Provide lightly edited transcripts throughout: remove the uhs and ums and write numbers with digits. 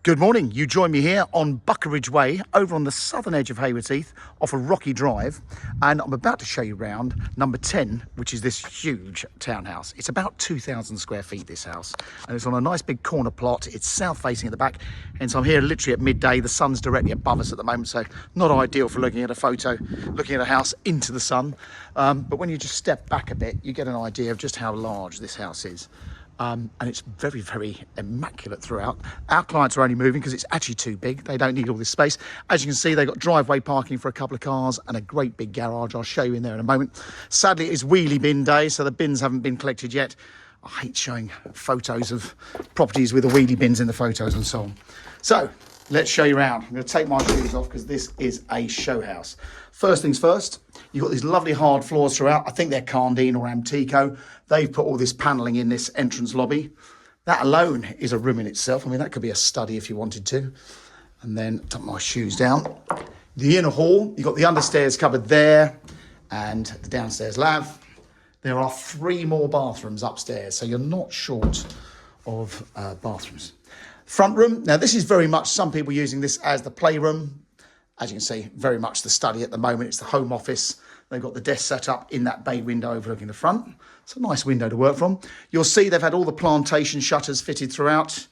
Good morning. You join me here on Buckeridge Way, over on the southern edge of Haywards Heath, off a rocky drive, and I'm about to show you around number 10, which is this huge townhouse. It's about 2,000 square feet, this house, and it's on a nice big corner plot. It's south facing at the back, and so I'm here literally at midday. The sun's directly above us at the moment, so not ideal for looking at a photo, looking at a house into the sun. But when you just step back a bit, you get an idea of just how large this house is. And it's very, very immaculate throughout. Our clients are only moving because it's actually too big. They don't need all this space. As you can see, they've got driveway parking for a couple of cars and a great big garage. I'll show you in there in a moment. Sadly, it's wheelie bin day, so the bins haven't been collected yet. I hate showing photos of properties with the wheelie bins in the photos and so on. So let's show you around. I'm going to take my shoes off because this is a show house. First things first, you've got these lovely hard floors throughout. I think they're Cardine or Antico. They've put all this panelling in this entrance lobby. That alone is a room in itself. I mean, that could be a study if you wanted to. And then tuck my shoes down. The inner hall, you've got the understairs cupboard there and the downstairs lav. There are 3 more bathrooms upstairs, so you're not short of bathrooms. Front room, now this is very much, some people using this as the playroom. As you can see, very much the study at the moment. It's the home office. They've got the desk set up in that bay window overlooking the front. It's a nice window to work from. You'll see they've had all the plantation shutters fitted throughout.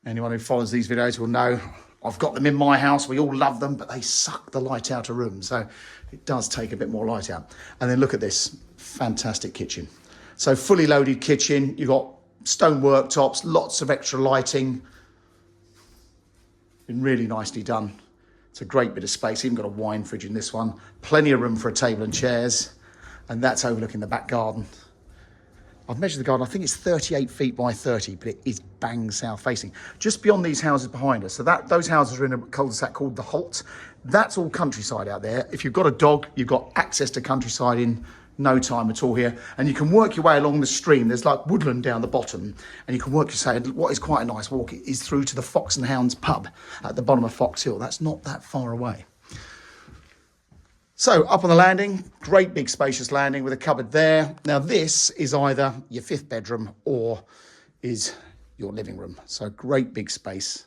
Anyone who follows these videos will know I've got them in my house. We all love them, but they suck the light out of rooms. So it does take a bit more light out. And then look at this fantastic kitchen. So fully loaded kitchen. You've got stone worktops, lots of extra lighting. Been really nicely done. It's a great bit of space. Even got a wine fridge in this one. Plenty of room for a table and chairs. And that's overlooking the back garden. I've measured the garden. I think it's 38 feet by 30, but it is bang south facing. Just beyond these houses behind us. So those houses are in a cul-de-sac called the Holt. That's all countryside out there. If you've got a dog, you've got access to countryside in no time at all here. And you can work your way along the stream. There's like woodland down the bottom. And you can work your way. What is quite a nice walk is through to the Fox and Hounds pub at the bottom of Fox Hill. That's not that far away. So up on the landing, great big spacious landing with a cupboard there. Now this is either your 5th bedroom or is your living room. So great big space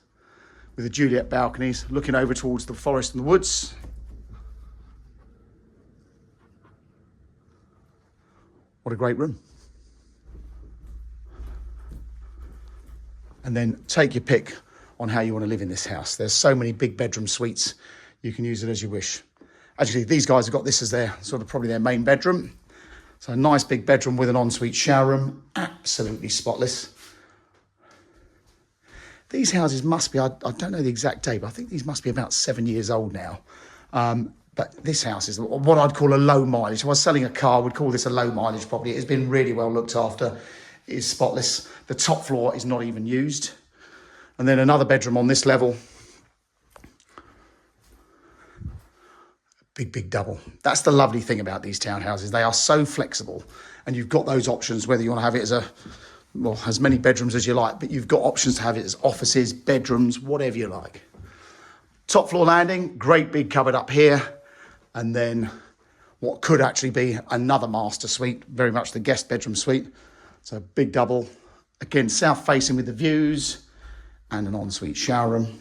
with the Juliet balconies looking over towards the forest and the woods. What a great room. And then take your pick on how you want to live in this house. There's so many big bedroom suites. You can use it as you wish. Actually, these guys have got this as their sort of probably their main bedroom. So a nice big bedroom with an ensuite shower room. Absolutely spotless. These houses must be, I don't know the exact date, but I think these must be about 7 years old now. But this house is what I'd call a low mileage. If I was selling a car, I would call this a low mileage property. It has been really well looked after. It is spotless. The top floor is not even used. And then another bedroom on this level. Big double. That's the lovely thing about these townhouses. They are so flexible. And you've got those options, whether you want to have it as as many bedrooms as you like, but you've got options to have it as offices, bedrooms, whatever you like. Top floor landing, great big cupboard up here. And then what could actually be another master suite, very much the guest bedroom suite. So big double, again, south facing with the views and an ensuite shower room.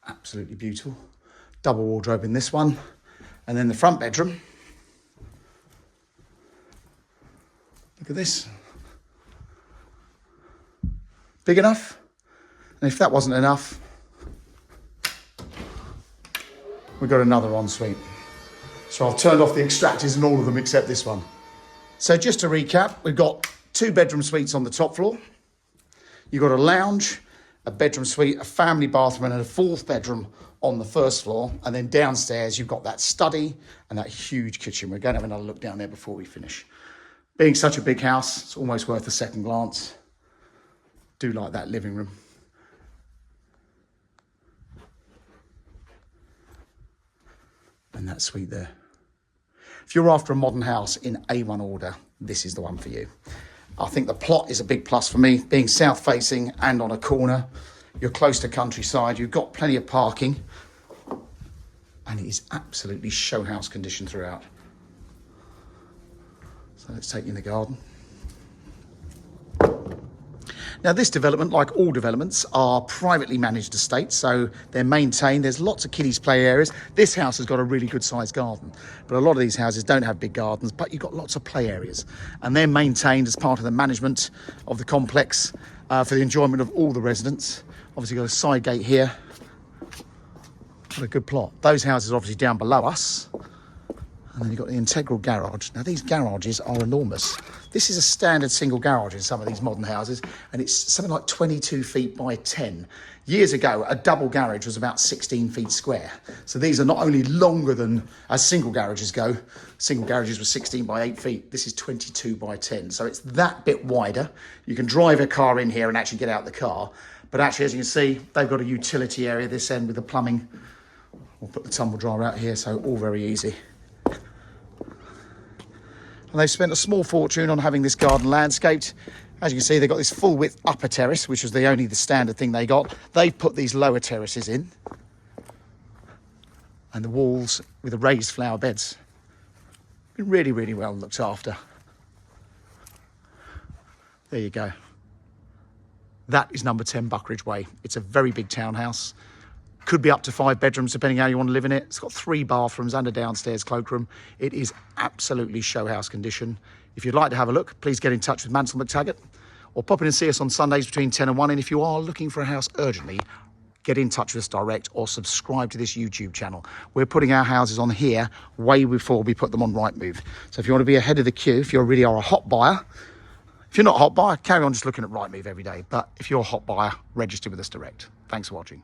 Absolutely beautiful. Double wardrobe in this one. And then the front bedroom. Look at this. Big enough. And if that wasn't enough, we've got another ensuite. So I've turned off the extractors in all of them except this one. So just to recap, we've got 2 bedroom suites on the top floor. You've got a lounge, a bedroom suite, a family bathroom and a 4th bedroom on the 1st floor. And then downstairs, you've got that study and that huge kitchen. We're going to have another look down there before we finish. Being such a big house, it's almost worth a second glance. Do like that living room. And that suite there. If you're after a modern house in A1 order, this is the one for you. I think the plot is a big plus for me, being south facing and on a corner. You're close to countryside, you've got plenty of parking, and it is absolutely show house condition throughout. So let's take you in the garden. Now this development, like all developments, are privately managed estates, so they're maintained. There's lots of kiddies play areas. This house has got a really good sized garden, but a lot of these houses don't have big gardens, but you've got lots of play areas, and they're maintained as part of the management of the complex for the enjoyment of all the residents. Obviously got a side gate here. What a good plot. Those houses are obviously down below us. And then you've got the integral garage. Now these garages are enormous. This is a standard single garage in some of these modern houses, and it's something like 22 feet by 10. Years ago, a double garage was about 16 feet square. So these are not only longer than as single garages go. Single garages were 16 by 8 feet. This is 22 by 10. So it's that bit wider. You can drive a car in here and actually get out the car. But actually, as you can see, they've got a utility area this end with the plumbing. We'll put the tumble dryer out here, so all very easy. And they've spent a small fortune on having this garden landscaped. As you can see, they've got this full width upper terrace, which was the standard thing they got. They've put these lower terraces in. And the walls with the raised flower beds. Been really, really well looked after. There you go. That is number 10 Buckeridge Way. It's a very big townhouse. Could be up to 5 bedrooms, depending how you want to live in it. It's got 3 bathrooms and a downstairs cloakroom. It is absolutely show house condition. If you'd like to have a look, please get in touch with Mansell McTaggart or pop in and see us on Sundays between 10 and 1. And if you are looking for a house urgently, get in touch with us direct or subscribe to this YouTube channel. We're putting our houses on here way before we put them on Rightmove. So if you want to be ahead of the queue, if you really are a hot buyer, if you're not a hot buyer, carry on just looking at Rightmove every day. But if you're a hot buyer, register with us direct. Thanks for watching.